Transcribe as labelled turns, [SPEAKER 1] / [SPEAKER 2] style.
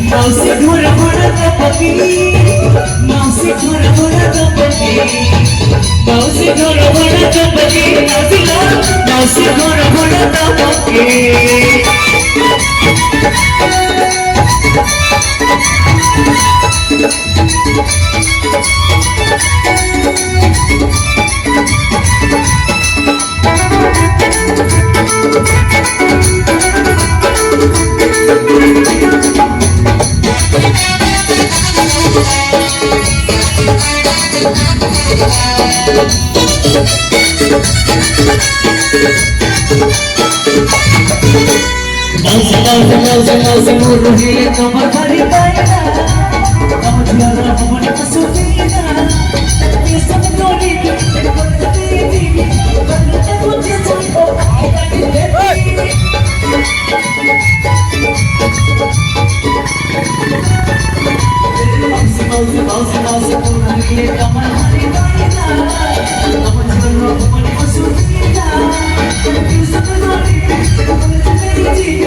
[SPEAKER 1] माउसी घर बड़ा कपकी माउसी घर बड़ा कपकी माउसी घर बड़ा कपकी माउसी घर बड़ा कपकी मौज मुर्गी कमर भरी पायना कमर यारा हमने पसुदीना ये सब नोनी तेरी बनते मुझे तुमको मौज मुर्गी कमर भरी पायना कमर यारा हमने पसुदीना ये सब नोनी तेरी